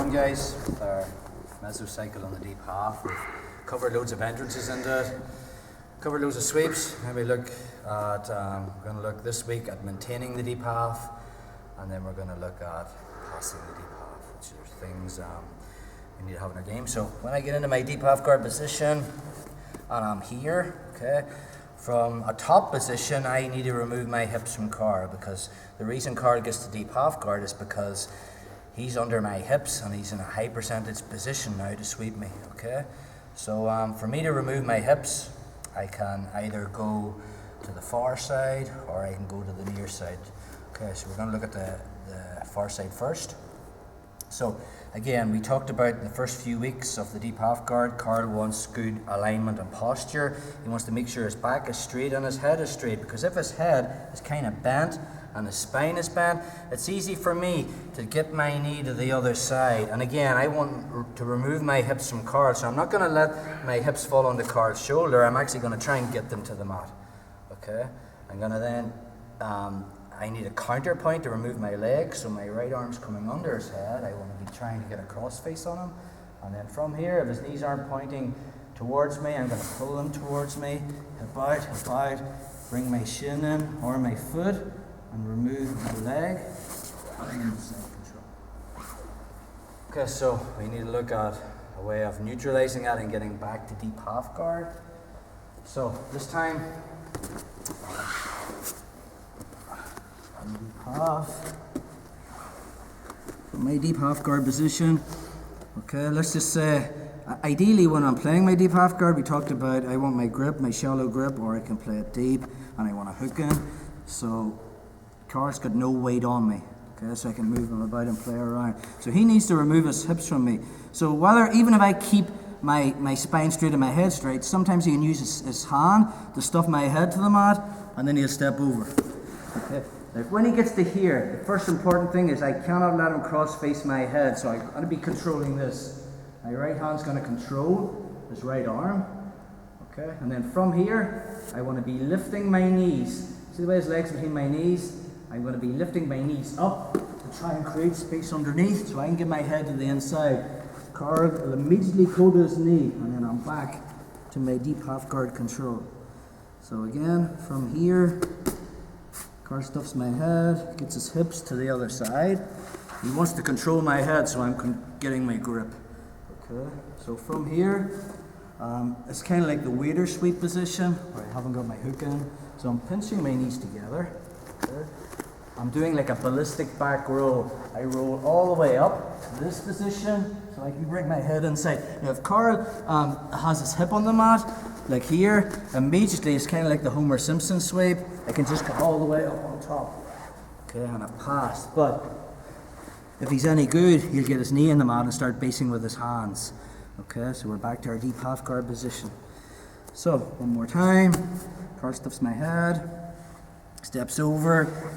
on, guys, with our mesocycle on the deep half. We've covered loads of entrances into it, covered loads of sweeps. Maybe look at, we're going to look this week at maintaining the deep half, and then we're going to look at passing the deep half, which are things we need to have in our game. So when I get into my deep half guard position, and I'm here, okay, from a top position, I need to remove my hips from Carl, because the reason Carl gets the deep half guard is because he's under my hips and he's in a high percentage position now to sweep me, okay? So for me to remove my hips, I can either go to the far side or I can go to the near side. Okay, so we're going to look at the far side first. So again, we talked about the first few weeks of the deep half guard. Carl wants good alignment and posture. He wants to make sure his back is straight and his head is straight, because if his head is kind of bent and his spine is bent, it's easy for me to get my knee to the other side. And again, I want to remove my hips from Carl, so I'm not going to let my hips fall onto Carl's shoulder. I'm actually going to try and get them to the mat. Okay, I'm going to then I need a counterpoint to remove my leg, so my right arm's coming under his head. I want to be trying to get a cross face on him. And then from here, if his knees aren't pointing towards me, I'm going to pull them towards me, hip out, bring my shin in or my foot, and remove my leg. And then side control. Okay, so we need to look at a way of neutralizing that and getting back to deep half guard. So this time, half. My deep half guard position. Okay, let's just say, ideally when I'm playing my deep half guard, we talked about I want my grip, my shallow grip, or I can play it deep, and I want to hook in. So Carl's got no weight on me. Okay, so I can move him about and play around. So he needs to remove his hips from me. So even if I keep my spine straight and my head straight, sometimes he can use his hand to stuff my head to the mat, and then he'll step over. Okay. Now, when he gets to here, the first important thing is I cannot let him cross-face my head, so I'm going to be controlling this. My right hand's going to control his right arm, okay? And then from here, I want to be lifting my knees. See the way his leg's between my knees? I'm going to be lifting my knees up to try and create space underneath so I can get my head to the inside. Carl will immediately go to his knee, and then I'm back to my deep half guard control. So again, from here, Carl stuffs my head, gets his hips to the other side. He wants to control my head, so I'm getting my grip. Okay, so from here, it's kind of like the waiter sweep position, where I haven't got my hook in. So I'm pinching my knees together. Okay. I'm doing like a ballistic back roll. I roll all the way up to this position, so I can bring my head inside. Now if Carl has his hip on the mat, like here, immediately it's kind of like the Homer Simpson sweep. I can just come all the way up on top. Okay, and I've passed. But if he's any good, he'll get his knee in the mat and start basing with his hands. Okay, so we're back to our deep half guard position. So, one more time. Carl stuffs my head, steps over.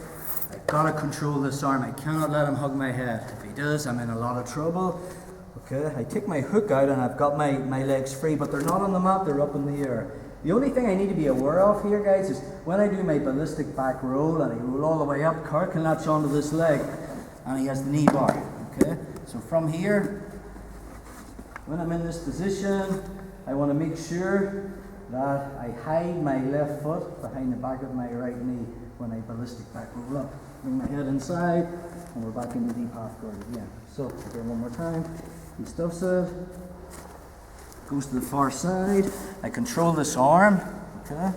I've got to control this arm. I cannot let him hug my head. If he does, I'm in a lot of trouble. Okay, I take my hook out and I've got my legs free, but they're not on the mat, they're up in the air. The only thing I need to be aware of here, guys, is when I do my ballistic back roll and I roll all the way up, Carl can latch onto this leg and he has the knee bar. Okay, so from here, when I'm in this position, I want to make sure that I hide my left foot behind the back of my right knee when I ballistic back roll up. Bring my head inside, and we're back into deep half guard again. So, again, one more time. He stuffs it, goes to the far side. I control this arm, okay?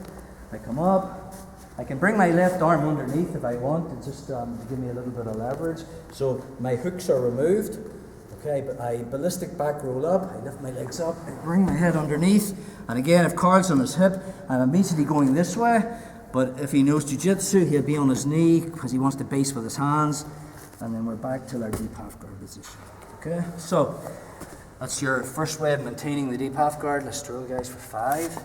I come up. I can bring my left arm underneath if I want, to just give me a little bit of leverage. So my hooks are removed, okay? But I ballistic back roll up, I lift my legs up, I bring my head underneath. And again, if Carl's on his hip, I'm immediately going this way. But if he knows jiu-jitsu, he'll be on his knee because he wants to base with his hands. And then we're back to our deep half guard position. Okay, so that's your first way of maintaining the deep half guard. Let's drill, guys, for 5.